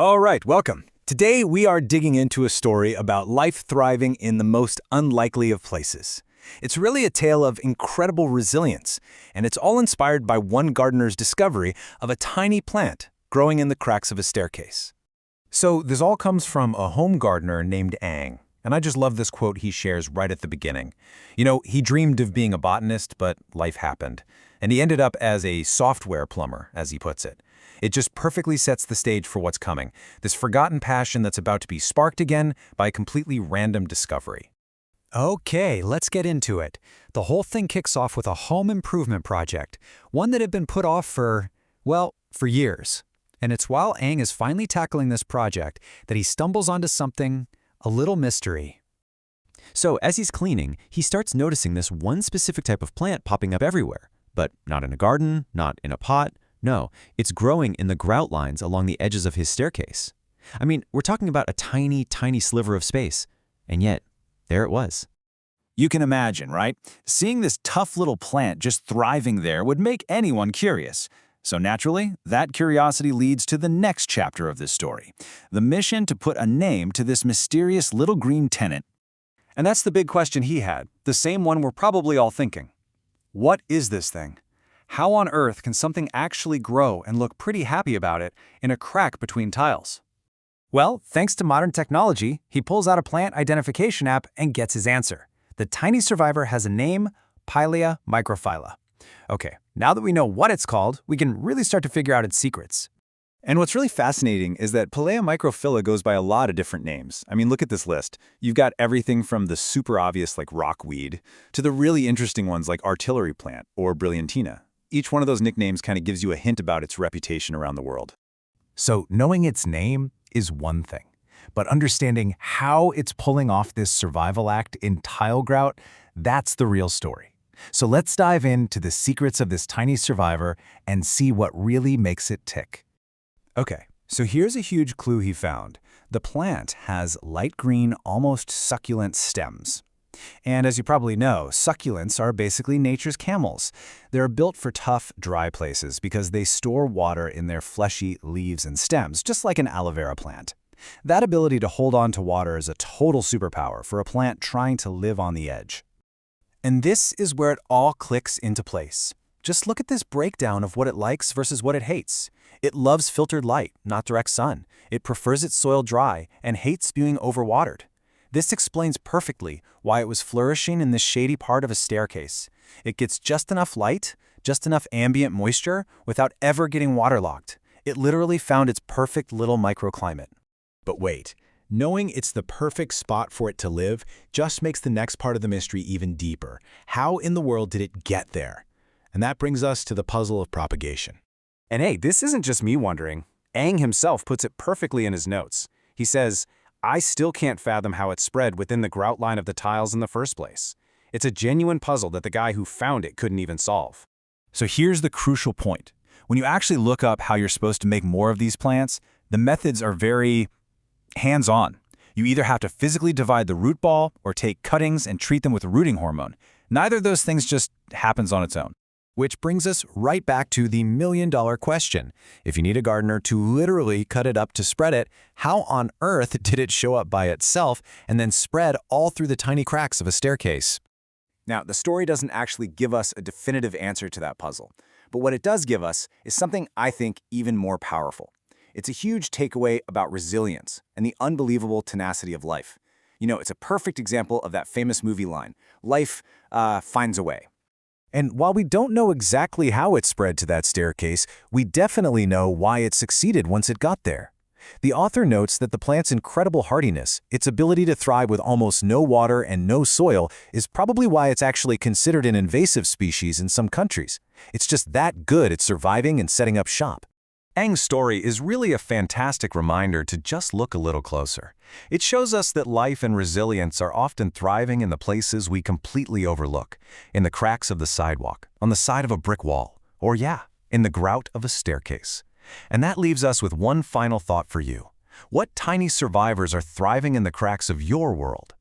All right, welcome. Today we are digging into a story about life thriving in the most unlikely of places. It's really a tale of incredible resilience, and it's all inspired by one gardener's discovery of a tiny plant growing in the cracks of a staircase. So this all comes from a home gardener named Ang, and I just love this quote he shares right at the beginning. He dreamed of being a botanist, but life happened, and he ended up as a software plumber, as he puts it. It just perfectly sets the stage for what's coming, this forgotten passion that's about to be sparked again by a completely random discovery. Okay, let's get into it. The whole thing kicks off with a home improvement project, one that had been put off for years. And it's while Ang is finally tackling this project that he stumbles onto something, a little mystery. So as he's cleaning, he starts noticing this one specific type of plant popping up everywhere, but not in a garden, not in a pot. No, it's growing in the grout lines along the edges of his staircase. I mean, we're talking about a tiny, tiny sliver of space. And yet, there it was. You can imagine, right? Seeing this tough little plant just thriving there would make anyone curious. So naturally, that curiosity leads to the next chapter of this story, the mission to put a name to this mysterious little green tenant. And that's the big question he had, the same one we're probably all thinking. What is this thing? How on earth can something actually grow and look pretty happy about it in a crack between tiles? Well, thanks to modern technology, he pulls out a plant identification app and gets his answer. The tiny survivor has a name, pilea-microphylla. Okay, now that we know what it's called, we can really start to figure out its secrets. And what's really fascinating is that pilea-microphylla goes by a lot of different names. I mean, look at this list. You've got everything from the super obvious like rockweed to the really interesting ones like artillery plant or brilliantina. Each one of those nicknames kind of gives you a hint about its reputation around the world. So knowing its name is one thing, but understanding how it's pulling off this survival act in tile grout, that's the real story. So let's dive into the secrets of this tiny survivor and see what really makes it tick. Okay, so here's a huge clue he found. The plant has light green, almost succulent stems. And as you probably know, succulents are basically nature's camels. They're built for tough, dry places because they store water in their fleshy leaves and stems, just like an aloe vera plant. That ability to hold on to water is a total superpower for a plant trying to live on the edge. And this is where it all clicks into place. Just look at this breakdown of what it likes versus what it hates. It loves filtered light, not direct sun. It prefers its soil dry and hates being overwatered. This explains perfectly why it was flourishing in this shady part of a staircase. It gets just enough light, just enough ambient moisture without ever getting waterlogged. It literally found its perfect little microclimate. But wait, knowing it's the perfect spot for it to live just makes the next part of the mystery even deeper. How in the world did it get there? And that brings us to the puzzle of propagation. And hey, this isn't just me wondering. Ang himself puts it perfectly in his notes. He says, I still can't fathom how it spread within the grout line of the tiles in the first place. It's a genuine puzzle that the guy who found it couldn't even solve. So here's the crucial point. When you actually look up how you're supposed to make more of these plants, the methods are very hands-on. You either have to physically divide the root ball or take cuttings and treat them with a rooting hormone. Neither of those things just happens on its own. Which brings us right back to the million-dollar question. If you need a gardener to literally cut it up to spread it, how on earth did it show up by itself and then spread all through the tiny cracks of a staircase? Now, the story doesn't actually give us a definitive answer to that puzzle, but what it does give us is something I think even more powerful. It's a huge takeaway about resilience and the unbelievable tenacity of life. It's a perfect example of that famous movie line, life finds a way. And while we don't know exactly how it spread to that staircase, we definitely know why it succeeded once it got there. The author notes that the plant's incredible hardiness, its ability to thrive with almost no water and no soil, is probably why it's actually considered an invasive species in some countries. It's just that good at surviving and setting up shop. Ang's story is really a fantastic reminder to just look a little closer. It shows us that life and resilience are often thriving in the places we completely overlook, in the cracks of the sidewalk, on the side of a brick wall, or in the grout of a staircase. And that leaves us with one final thought for you. What tiny survivors are thriving in the cracks of your world?